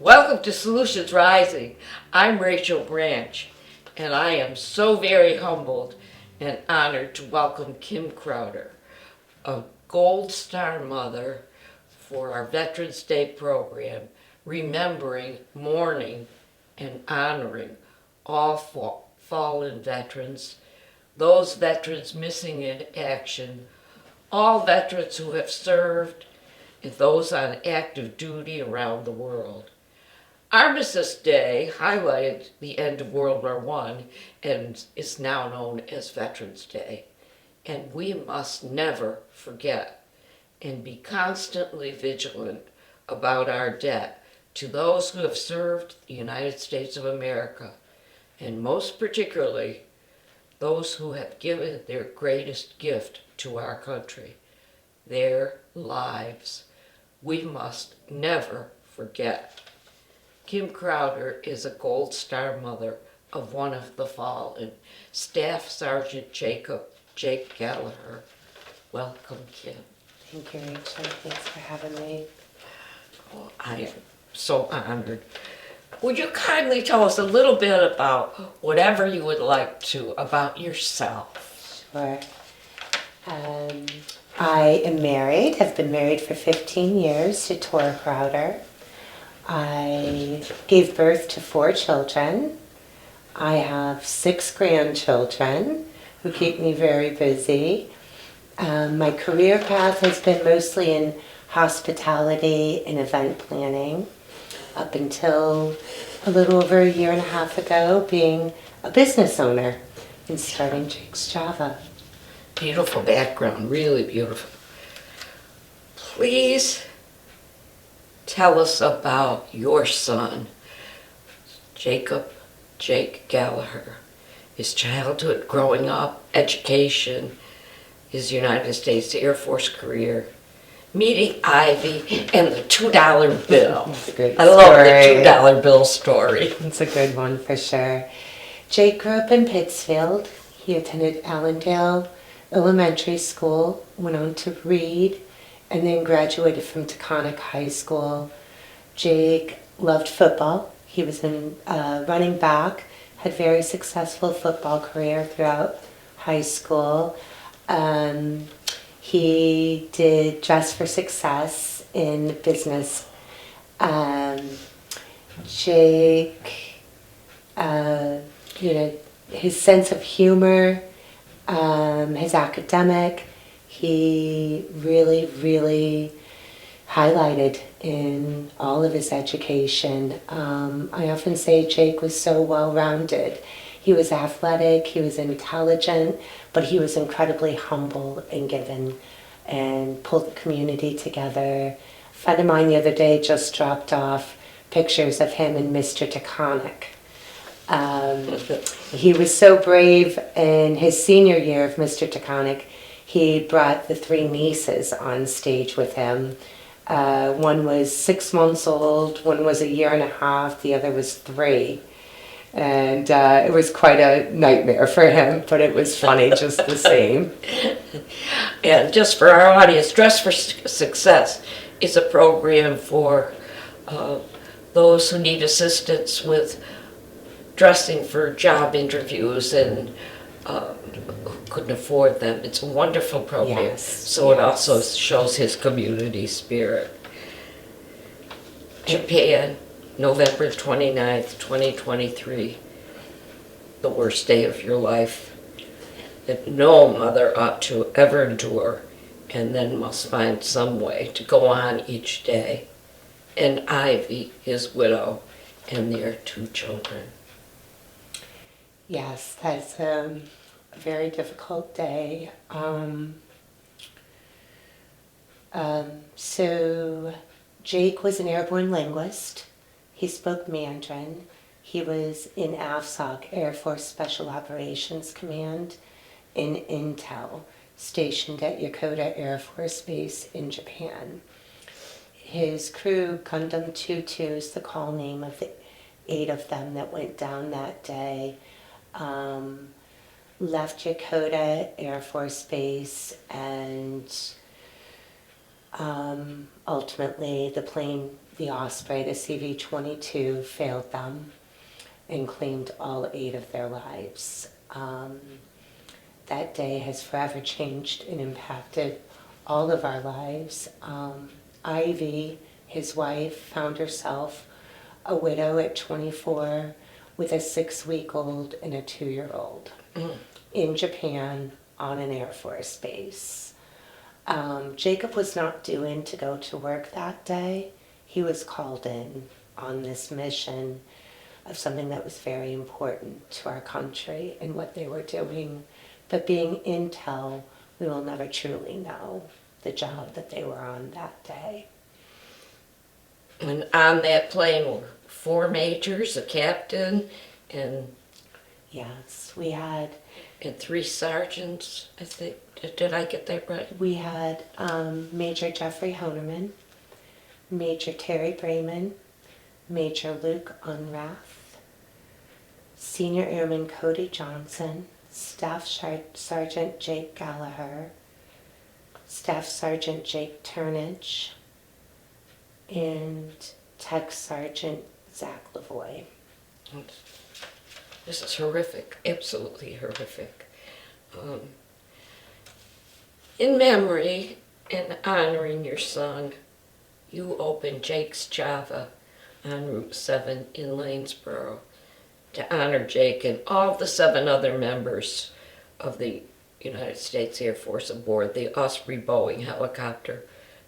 Welcome to Solutions Rising. I'm Rachel Branch, and I am so very humbled and honored to welcome Kim Krautter, a Gold Star mother for our Veterans Day program, remembering, mourning, and honoring all fallen veterans, those veterans missing in action, all veterans who have served, and those on active duty around the world. Armistice Day highlighted the end of World War I and is now known as Veterans Day. And we must never forget and be constantly vigilant about our debt to those who have served the United States of America, and most particularly those who have given their greatest gift to our country, their lives. We must never forget. Kim Krautter is a Gold Star mother of one of the fallen, Staff Sergeant Jake Gallagher. Welcome, Kim. Thank you, Rachel. Thanks for having me. Oh, I am so honored. Would you kindly tell us a little bit about whatever you would like to about yourself? Sure. I am married, have been married for 15 years to Tora Krautter. I gave birth to 4 children. I have 6 grandchildren who keep me very busy. My career path has been mostly in hospitality and event planning up until a little over a year and a half ago being a business owner and starting Jake's Java. Beautiful background, really beautiful. Please tell us about your son, Jake Gallagher, his childhood, growing up, education, his United States Air Force career, meeting Ivy, and the $2 bill. It's a good I love the story. $2 bill story. It's a good one for sure. Jake grew up in Pittsfield. He attended Allendale Elementary School, went on to Reed, and then graduated from Taconic High School. Jake loved football. He was in running back, had very successful football career throughout high school. He did Dress for Success in business. Jake, his sense of humor, his academic, he really highlighted in all of his education. I often say Jake was so well-rounded. He was athletic, he was intelligent, but he was incredibly humble and giving and pulled the community together. A friend of mine the other day just dropped off pictures of him and Mr. Taconic. He was so brave in his senior year of Mr. Taconic. He brought the 3 nieces on stage with him. One was 6 months old, one was a year and a half, the other was 3. And it was quite a nightmare for him, but it was funny just the same. And just for our audience, Dress for Success is a program for those who need assistance with dressing for job interviews and couldn't afford them. It's a wonderful program. Yes, so yes. It also shows his community spirit. Japan, November 29th, 2023. The worst day of your life that no mother ought to ever endure, and then must find some way to go on each day. And Ivy, his widow, and their 2 children. Yes, that's a very difficult day. So Jake was an airborne linguist. He spoke Mandarin. He was in AFSOC, Air Force Special Operations Command, in Intel, stationed at Yokota Air Force Base in Japan. His crew, Gundam 22 is the call name of the 8 of them that went down that day, left Yokota Air Force Base and Ultimately, the plane, the Osprey, the CV-22, failed them and claimed all 8 of their lives. That day has forever changed and impacted all of our lives. Ivy, his wife, found herself a widow at 24 with a 6-week-old and a 2-year-old in Japan on an Air Force base. Jacob was not due in to go to work that day. He was called in on this mission of something that was very important to our country and what they were doing. But being intel, we will never truly know the job that they were on that day. And on that plane were 4 majors, a captain, and Yes, we had 3 sergeants, I think. Did I get that right? Major Jeffrey Honerman, Major Terry Brayman, Major Luke Unrath, Senior Airman Cody Johnson, Staff Sergeant Jake Gallagher, Staff Sergeant Jake Turnage, and Tech Sergeant Zach Lavoie. This is horrific, absolutely horrific. In memory and honoring your son, you opened Jake's Java on Route 7 in Lanesboro to honor Jake and all the 7 other members of the United States Air Force aboard the Osprey Boeing helicopter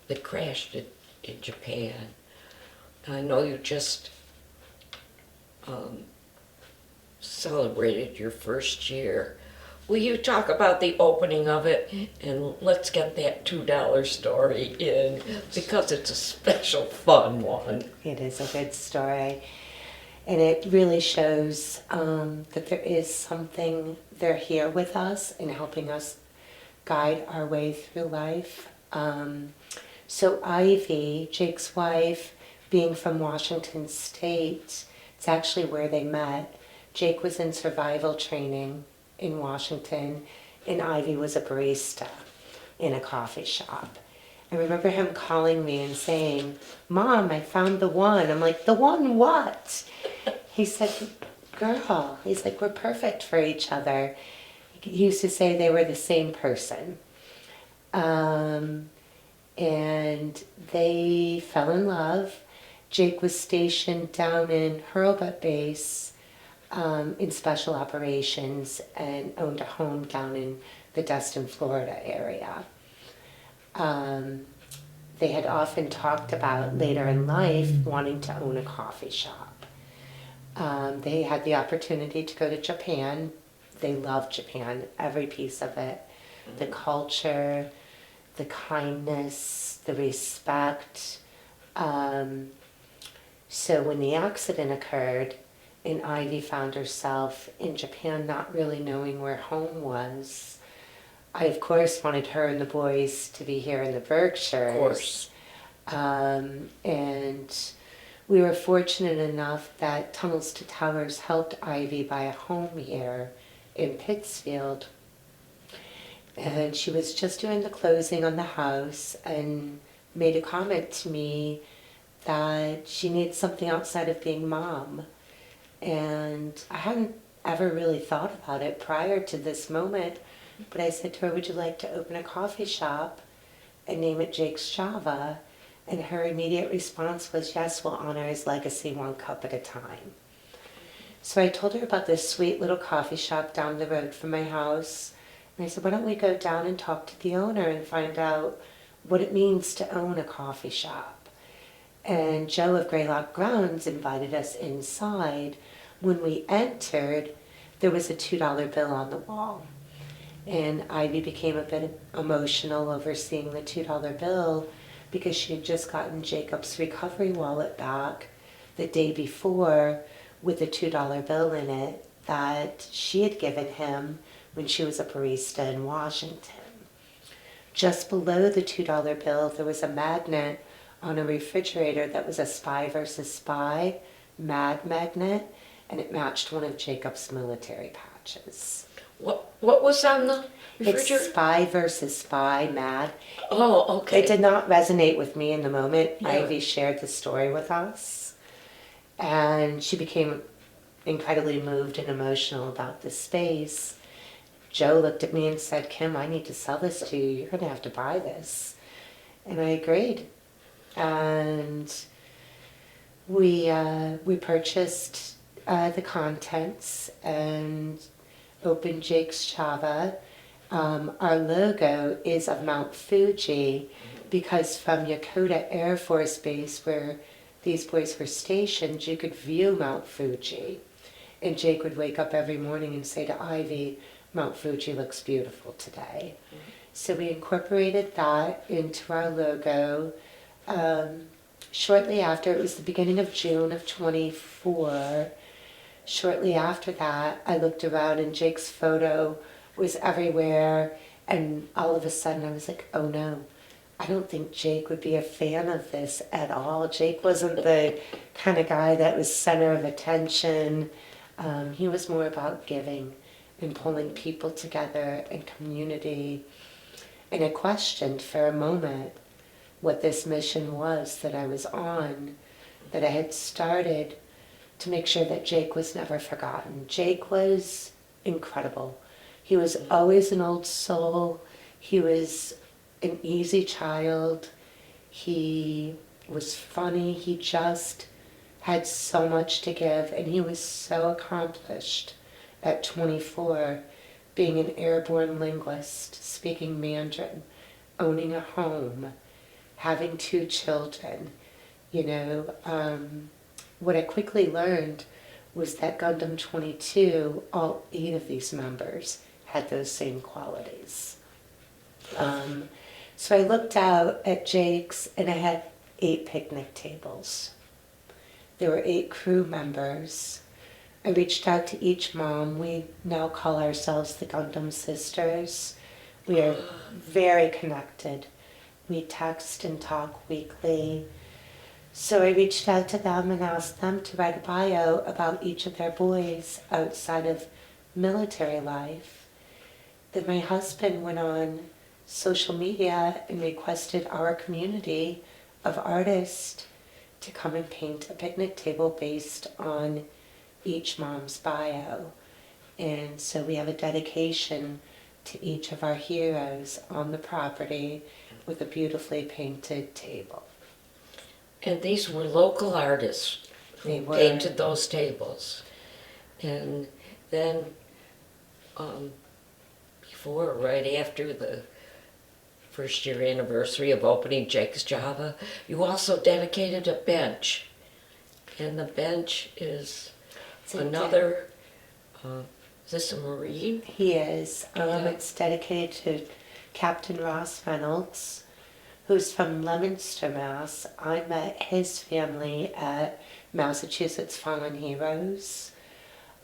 that crashed in Japan. I know you just celebrated your first year. Will you talk about the opening of it? And let's get that $2 story in, because it's a special, fun one. It is a good story. And it really shows that there is something, they're here with us and helping us guide our way through life. So Ivy, Jake's wife, being from Washington State, it's actually where they met. Jake was in survival training in Washington, and Ivy was a barista in a coffee shop. I remember him calling me and saying, "Mom, I found the one." I'm like, "The one what?" He said, "Girl," he's like, "we're perfect for each other." He used to say they were the same person. And they fell in love. Jake was stationed down in Hurlbut Base in special operations and owned a home down in the Destin, Florida area. They had often talked about later in life wanting to own a coffee shop. They had the opportunity to go to Japan. They loved Japan, every piece of it. The culture, the kindness, the respect. So when the accident occurred, and Ivy found herself in Japan not really knowing where home was, I, of course, wanted her and the boys to be here in the Berkshires. Of course. And we were fortunate enough that Tunnels to Towers helped Ivy buy a home here in Pittsfield. And she was just doing the closing on the house and made a comment to me that she needs something outside of being mom. And I hadn't ever really thought about it prior to this moment, but I said to her, "Would you like to open a coffee shop and name it Jake's Java?" And her immediate response was, "Yes, we'll honor his legacy 1 cup at a time." So I told her about this sweet little coffee shop down the road from my house. And I said, "Why don't we go down and talk to the owner and find out what it means to own a coffee shop?" And Joe of Greylock Grounds invited us inside. When we entered, there was a $2 bill on the wall. And Ivy became a bit emotional over seeing the $2 bill because she had just gotten Jacob's recovery wallet back the day before with a $2 bill in it that she had given him when she was a barista in Washington. Just below the $2 bill, there was a magnet on a refrigerator that was a Spy versus Spy Mad magnet, and it matched one of Jacob's military patches. What was on the It It's spy versus spy, mad. Oh, okay. It did not resonate with me in the moment. Yeah. Ivy shared the story with us, and she became incredibly moved and emotional about this space. Joe looked at me and said, Kim, I need to sell this to you. You're going to have to buy this. And I agreed. And we purchased the contents and opened Jake's Java. Our logo is of Mount Fuji because from Yokota Air Force Base, where these boys were stationed, you could view Mount Fuji. And Jake would wake up every morning and say to Ivy, Mount Fuji looks beautiful today. So we incorporated that into our logo. Shortly after, it was the beginning of June of 24, shortly after that, I looked around and Jake's photo was everywhere, and all of a sudden I was like, oh no, I don't think Jake would be a fan of this at all. Jake wasn't the kind of guy that was center of attention. He was more about giving and pulling people together and community. And I questioned for a moment what this mission was that I was on, that I had started to make sure that Jake was never forgotten. Jake was incredible. He was always an old soul. He was an easy child. He was funny. He just had so much to give, and he was so accomplished at 24, being an airborne linguist, speaking Mandarin, owning a home, having 2 children. You know, what I quickly learned was that Gundam 22, all 8 of these members had those same qualities. So I looked out at Jake's, and I had 8 picnic tables. There were 8 crew members. I reached out to each mom. We now call ourselves the Gundam Sisters. We are very connected. We text and talk weekly. So I reached out to them and asked them to write a bio about each of their boys outside of military life. Then my husband went on social media and requested our community of artists to come and paint a picnic table based on each mom's bio. And so we have a dedication to each of our heroes on the property with a beautifully painted table. And these were local artists who painted those tables. And then before, right after the first year anniversary of opening Jake's Java, you also dedicated a bench. And the bench is another, is this a Marine? He is. It's dedicated to Captain Ross Reynolds, who's from Leominster, Mass. I met his family at Massachusetts Fallen Heroes.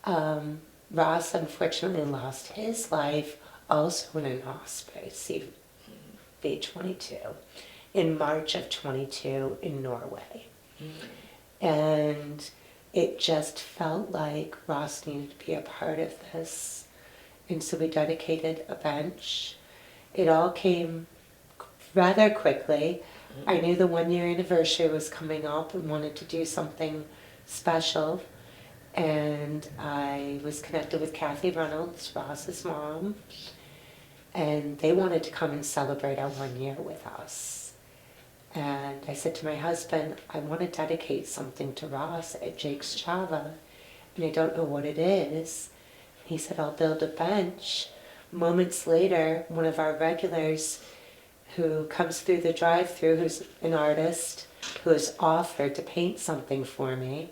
Ross unfortunately lost his life also in an hospice, V22, in March of 22 in Norway. And it just felt like Ross needed to be a part of this. And so we dedicated a bench. It all came rather quickly. I knew the 1-year anniversary was coming up and wanted to do something special. And I was connected with Kathy Reynolds, Ross's mom, and they wanted to come and celebrate our 1 year with us. And I said to my husband, I want to dedicate something to Ross at Jake's Java, and I don't know what it is. He said, I'll build a bench. Moments later, one of our regulars who comes through the drive-thru, who's an artist, who has offered to paint something for me,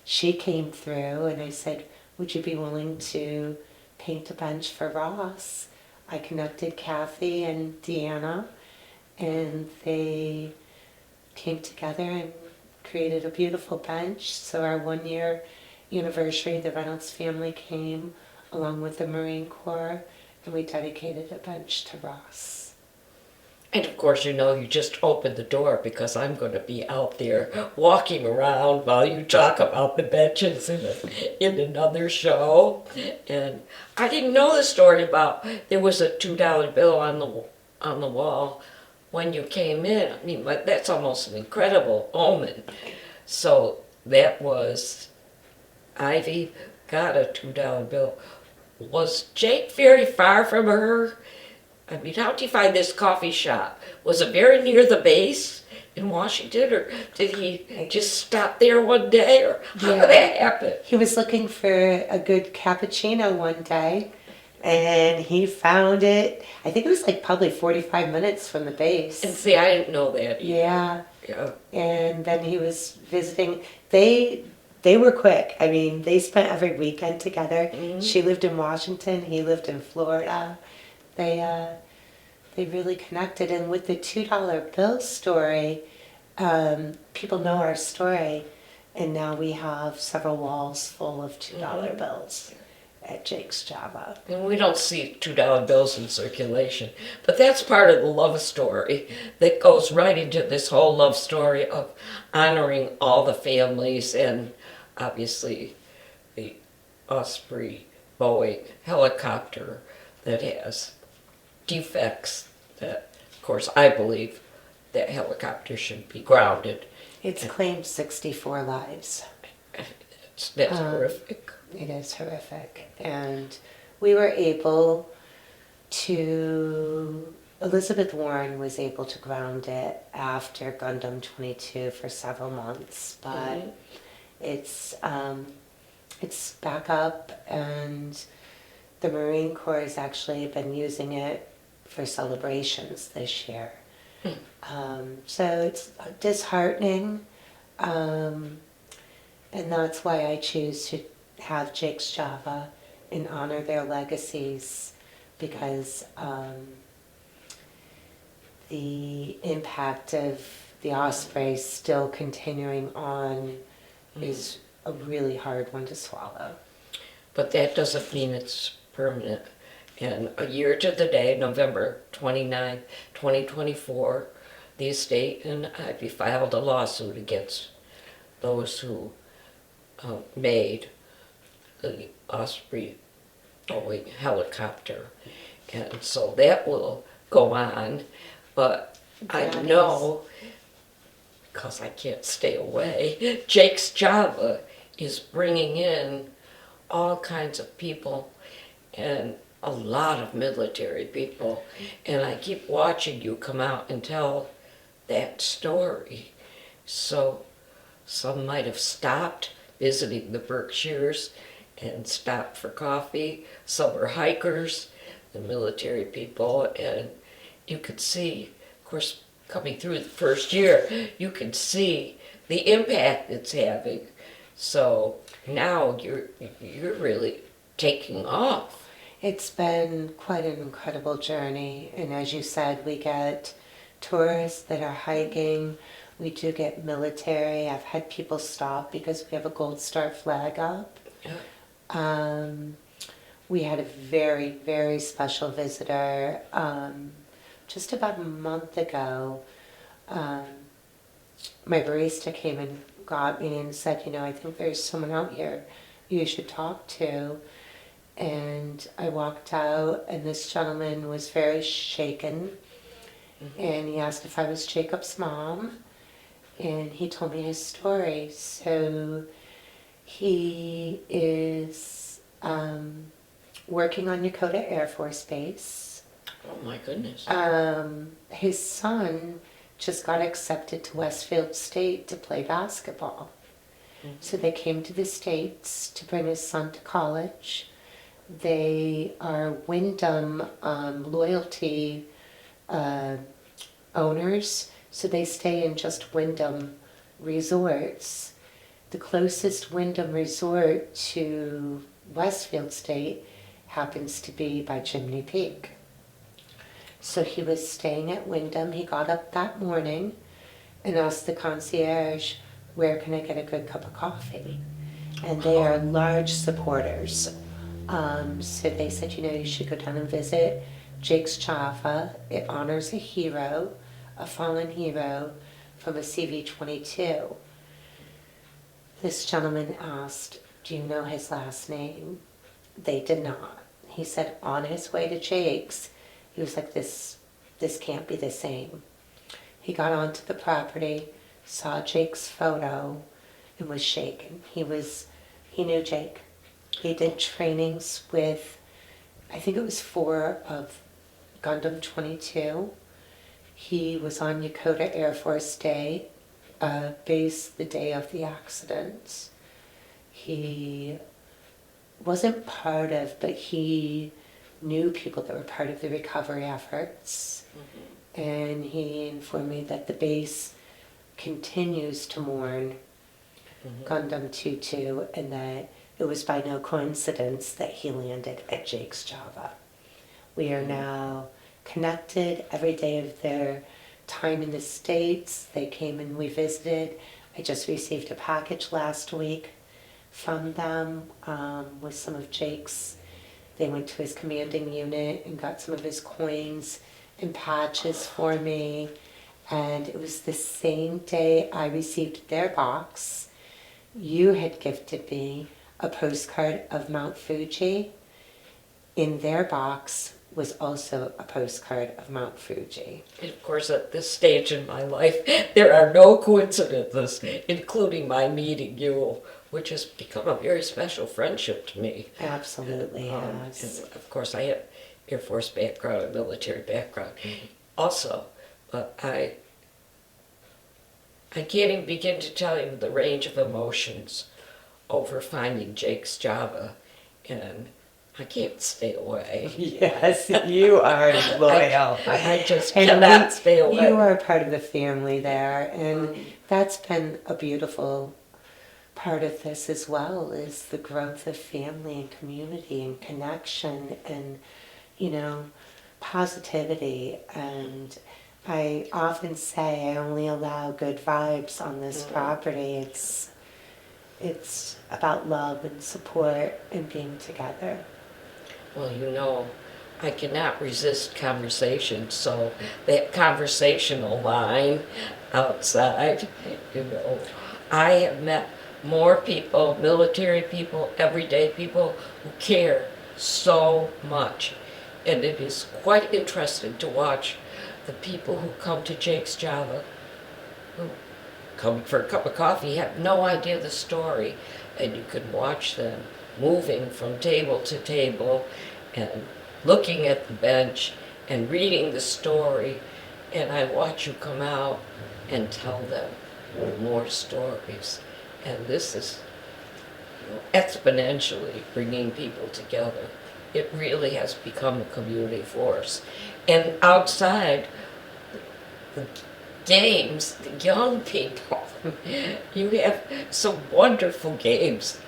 she came through and I said, would you be willing to paint a bench for Ross? I connected Kathy and Deanna, and they came together and created a beautiful bench. So our 1 year anniversary, the Reynolds family came along with the Marine Corps, and we dedicated a bench to Ross. And of course, you just open the door because I'm going to be out there walking around while you talk about the benches in another show. And I didn't know the story about there was a $2 bill on the wall when you came in. I mean, that's almost an incredible omen. So that was Ivy got a $2 bill. Was Jake very far from her? I mean, how did you find this coffee shop? Was it very near the base in Washington, or did he just stop there one day, or how did that happen? He was looking for a good cappuccino one day, and he found it. I think it was like probably 45 minutes from the base. And see, I didn't know that. Yeah. Yeah. And then he was visiting. They were quick. I mean, they spent every weekend together. Mhm. She lived in Washington. He lived in Florida. They really connected. And with the $2 bill story, people know our story, and now we have several walls full of $2 bills at Jake's Java. And we don't see $2 bills in circulation, but that's part of the love story that goes right into this whole love story of honoring all the families, and obviously the Osprey Boeing helicopter that has defects that, of course, I believe that helicopter should be grounded. It's claimed 64 lives. That's horrific. It is horrific. And we were able to, Elizabeth Warren was able to ground it after Gundam 22 for several months, but it's back up, and the Marine Corps has actually been using it for celebrations this year. So it's disheartening, and that's why I choose to have Jake's Java and honor their legacies, because the impact of the Osprey still continuing on is a really hard one to swallow. But that doesn't mean it's permanent. And a year to the day, November 29, 2024, the estate and Ivy filed a lawsuit against those who made the Osprey Boeing helicopter. And so that will go on. But I know, because I can't stay away, Jake's Java is bringing in all kinds of people, and a lot of military people, and I keep watching you come out and tell that story. So some might have stopped visiting the Berkshires and stopped for coffee. Some are hikers, the military people, and you could see, of course, coming through the first year, you can see the impact it's having. So now you're really taking off. It's been quite an incredible journey, and as you said, we get tourists that are hiking. We do get military. I've had people stop because we have a Gold Star flag up. Yeah. We had a very, very special visitor just about a month ago. My barista came and got me and said, I think there's someone out here you should talk to. And I walked out, and this gentleman was very shaken, and he asked if I was Jacob's mom, and he told me his story. So he is working on Yokota Air Force Base. Oh my goodness. His son just got accepted to Westfield State to play basketball. So they came to the States to bring his son to college. They are Wyndham loyalty owners, so they stay in just Wyndham resorts. The closest Wyndham resort to Westfield State happens to be by Chimney Peak. So he was staying at Wyndham. He got up that morning and asked the concierge, where can I get a good cup of coffee? And they are large supporters. So they said, you should go down and visit Jake's Java. It honors a hero, a fallen hero from a CV-22. This gentleman asked, do you know his last name? They did not. He said on his way to Jake's, he was like, this can't be the same. He got onto the property, saw Jake's photo, and was shaken. He knew Jake. He did trainings with, I think it was 4 of Gundam 22. He was on Yokota Air Force Day, base the day of the accident. He wasn't part of, but he knew people that were part of the recovery efforts. Mm-hmm. And he informed me that the base continues to mourn Gundam 22, and that it was by no coincidence that he landed at Jake's Java. We are now connected every day of their time in the States. They came and we visited. I just received a package last week from them with some of Jake's. They went to his commanding unit and got some of his coins and patches for me. And it was the same day I received their box. You had gifted me a postcard of Mount Fuji. In their box was also a postcard of Mount Fuji. And of course, at this stage in my life, there are no coincidences, including my meeting you, which has become a very special friendship to me. Absolutely, yes. And of course, I have Air Force background and military background also, but I can't even begin to tell you the range of emotions over finding Jake's Java, and I can't stay away. Yes, you are loyal. I just cannot stay away. You are a part of the family there, and that's been a beautiful part of this as well, is the growth of family and community and connection and, positivity. And I often say I only allow good vibes on this property. It's about love and support and being together. Well, I cannot resist conversation, so that conversational line outside, I have met more people, military people, everyday people who care so much. And it is quite interesting to watch the people who come to Jake's Java, who come for a cup of coffee, have no idea the story, and you can watch them moving from table to table and looking at the bench and reading the story, and I watch you come out and tell them more stories. And this is exponentially bringing people together. It really has become a community force. And outside, the games, the young people, you have some wonderful games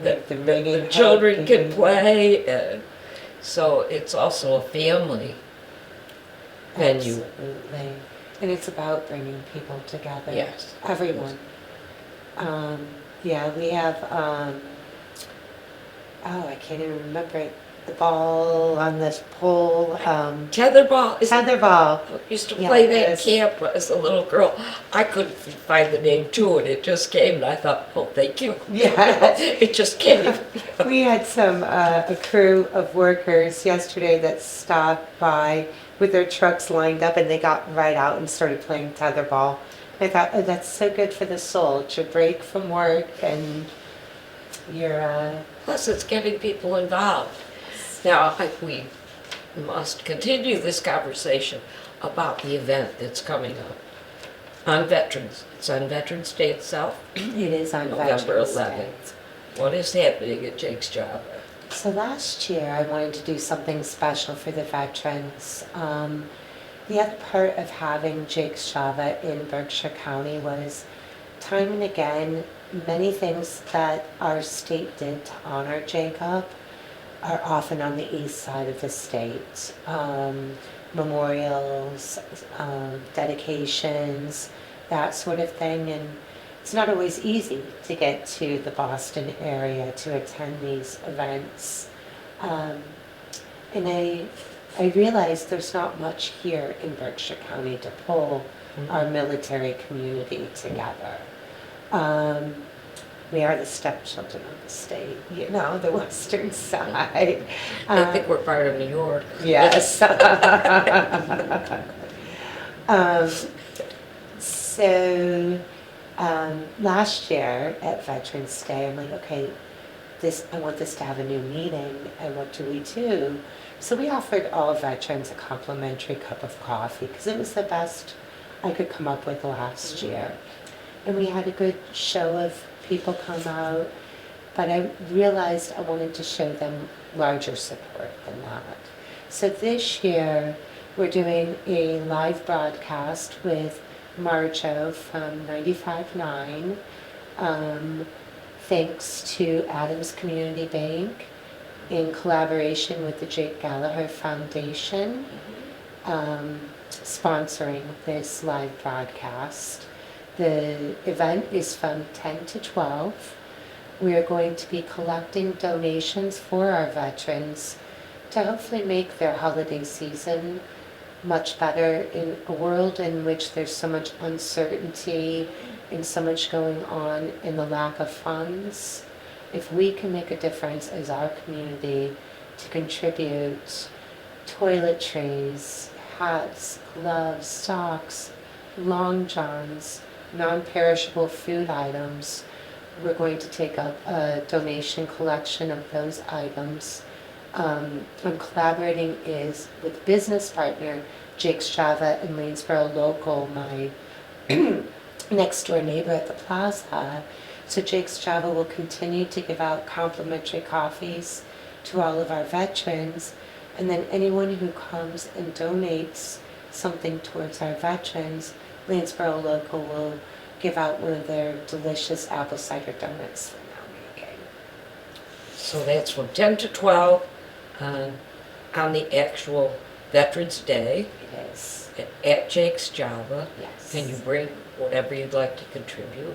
that the children can play. And so it's also a family venue. Absolutely. And it's about bringing people together. Yes. Everyone. We have, I can't even remember it. The ball on this pole. Tetherball. Tetherball. I used to play that in camp as a little girl. I couldn't find the name too, and it just came, and I thought, oh, thank you. Yeah. It just came. We had a crew of workers yesterday that stopped by with their trucks lined up, and they got right out and started playing tetherball. I thought, oh, that's so good for the soul. It's your break from work, and you're... Plus, it's getting people involved. Now, we must continue this conversation about the event that's coming up on Veterans. It's on Veterans Day itself. It is on November Veterans 11th. Day. What is happening at Jake's Java? So last year, I wanted to do something special for the veterans. The other part of having Jake's Java in Berkshire County was, time and again, many things that our state did to honor Jacob are often on the east side of the state. Memorials, dedications, that sort of thing. And it's not always easy to get to the Boston area to attend these events. And I realized there's not much here in Berkshire County to pull our military community together. Um, we are the stepchildren of the state, the western side. I think we're part of New York. Yes. um, so last year at Veterans Day, I'm like, okay, I want this to have a new meaning, and what do we do? So we offered all veterans a complimentary cup of coffee because it was the best I could come up with last year. And we had a good show of people come out, but I realized I wanted to show them larger support than that. So this year we're doing a live broadcast with Marjo from 95.9. Thanks to Adams Community Bank in collaboration with the Jake Gallagher Foundation, sponsoring this live broadcast. The event is from 10 to 12. We are going to be collecting donations for our veterans to hopefully make their holiday season much better in a world in which there's so much uncertainty and so much going on in the lack of funds. If we can make a difference as our community to contribute toiletries, hats, gloves, socks, long johns, non-perishable food items, we're going to take up a donation collection of those items. I'm collaborating with business partner Jake's Java in Lanesboro Local, my next door neighbor at the plaza. So Jake's Java will continue to give out complimentary coffees to all of our veterans, and then anyone who comes and donates something towards our veterans, Lanesboro Local will give out one of their delicious apple cider donuts they're now making. So that's from 10 to 12 on the actual Veterans Day It is. at Jake's Java. Yes. And you bring whatever you'd like to contribute.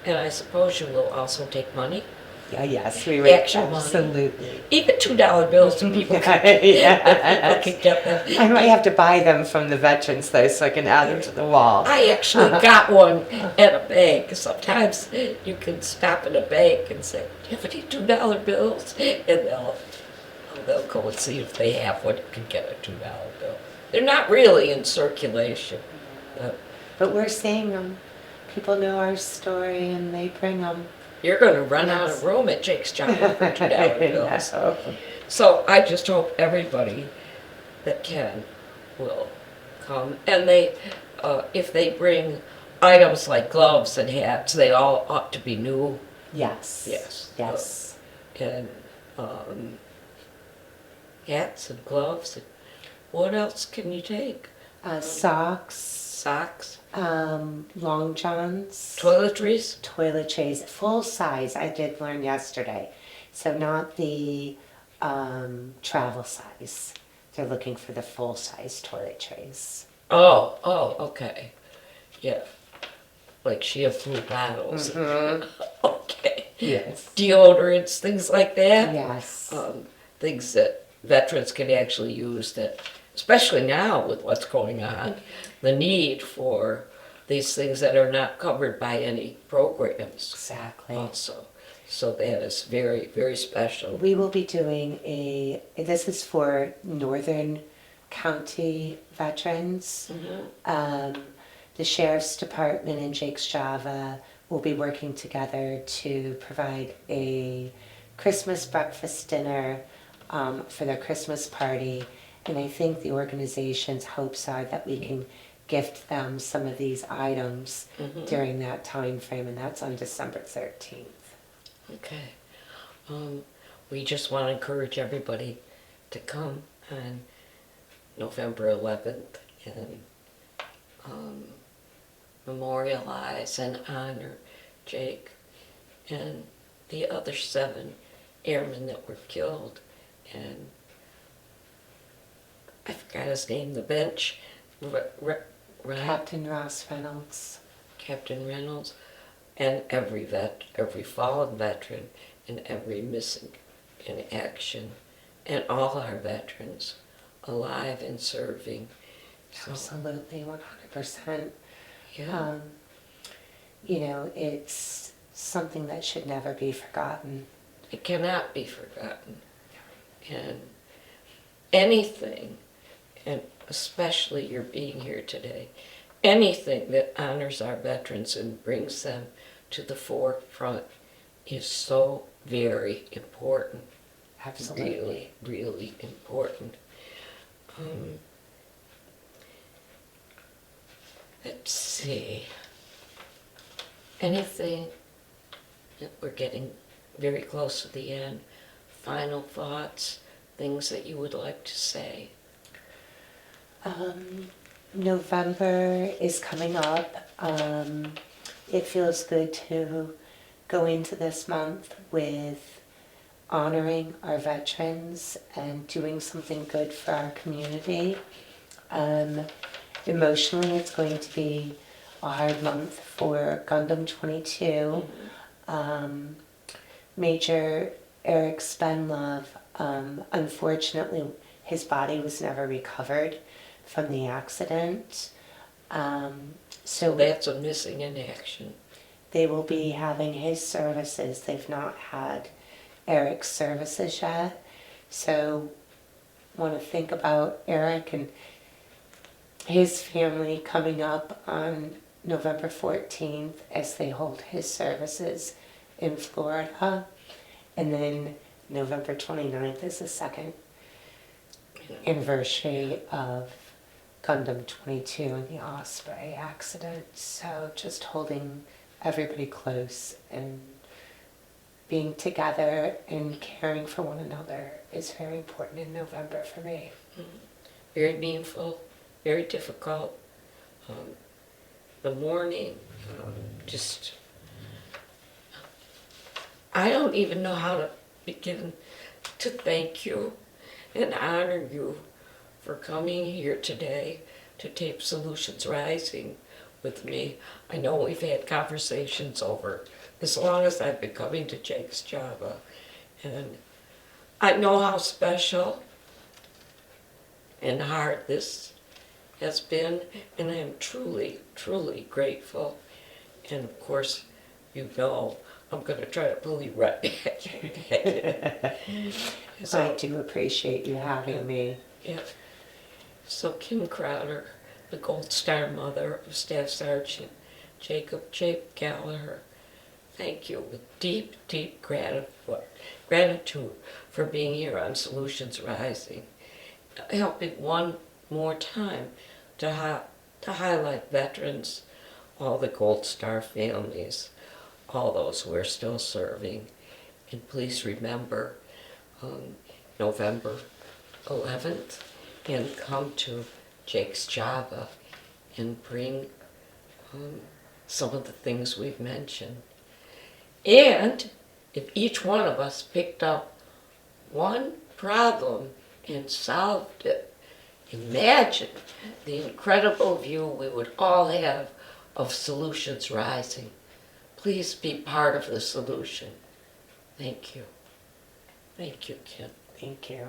And I suppose you will also take money. Yeah, yes, we would. Actual money. Absolutely. Even $2 bills to people can, Yes. people can get them. I might have to buy them from the veterans though, so I can add them to the wall. I actually got one at a bank. Sometimes you can stop at a bank and say, "Do you have any $2 bills?" And they'll go and see if they have one. You can get a $2 bill. They're not really in circulation. But we're seeing them. People know our story and they bring them. You're going to run out Yes. of room at Jake's Java for $2 bills. No. So I just hope everybody that can will come. And they, if they bring items like gloves and hats, they all ought to be new. Yes. Yes. Yes. And hats and gloves. And what else can you take? Socks, Socks, long johns, toiletries. toiletries, full size. I did learn yesterday. So not the travel size. They're looking for the full size toiletries. Oh, okay. Yeah. Like Shea Flu bottles. Mm-hmm. Okay. Yes. Deodorants, things like that. Yes. Things that veterans can actually use, that, especially now with what's going on, the need for these things that are not covered by any programs Exactly. also. So that is very, very special. We will be doing this is for Northern County veterans. Mm-hmm. The Sheriff's Department and Jake's Java will be working together to provide a Christmas breakfast dinner for their Christmas party. And I think the organization's hopes are that we can gift them some of these items during that time frame, and that's on December 13th. Okay. We just want to encourage everybody to come on November 11th and memorialize and honor Jake and the other 7 airmen that were killed. And I forgot his name, the bench, right? Captain Ross Reynolds. Captain Reynolds, and every fallen veteran, and every missing in action and all our veterans alive and serving. So, Absolutely, 100%. yeah, It's something that should never be forgotten. it cannot be forgotten. And anything, and especially your being here today, anything that honors our veterans and brings them to the forefront is so very important. Absolutely. Really, really important. Let's see. Anything, we're getting very close to the end. Final thoughts, things that you would like to say? November is coming up. It feels good to go into this month with honoring our veterans and doing something good for our community. Emotionally, it's going to be a hard month for Gundam 22. Major Eric Spenlove, unfortunately, his body was never recovered from the accident. So That's a missing in action. they will be having his services. They've not had Eric's services yet. So want to think about Eric and his family coming up on November 14th as they hold his services in Florida. And then November 29th is the second anniversary of Gundam 22 and the Osprey accident. So just holding everybody close and being together and caring for one another is very important in November for me. Very meaningful, very difficult. The mourning, just, I don't even know how to begin to thank you and honor you for coming here today to tape Solutions Rising with me. I know we've had conversations over as long as I've been coming to Jake's Java, and I know how special and hard this has been, and I am truly, truly grateful. And of course, I'm going to try to pull you right back. I do appreciate you having me. Yeah. So Kim Krautter, the Gold Star mother of Staff Sergeant Jacob Gallagher, thank you with deep, deep gratitude for being here on Solutions Rising, helping one more time to highlight veterans, all the Gold Star families, all those who are still serving. And please remember November 11th and come to Jake's Java and bring some of the things we've mentioned. And if each one of us picked up one problem and solved it, imagine the incredible view we would all have of Solutions Rising. Please be part of the solution. Thank you. Thank you, Kim. Thank you.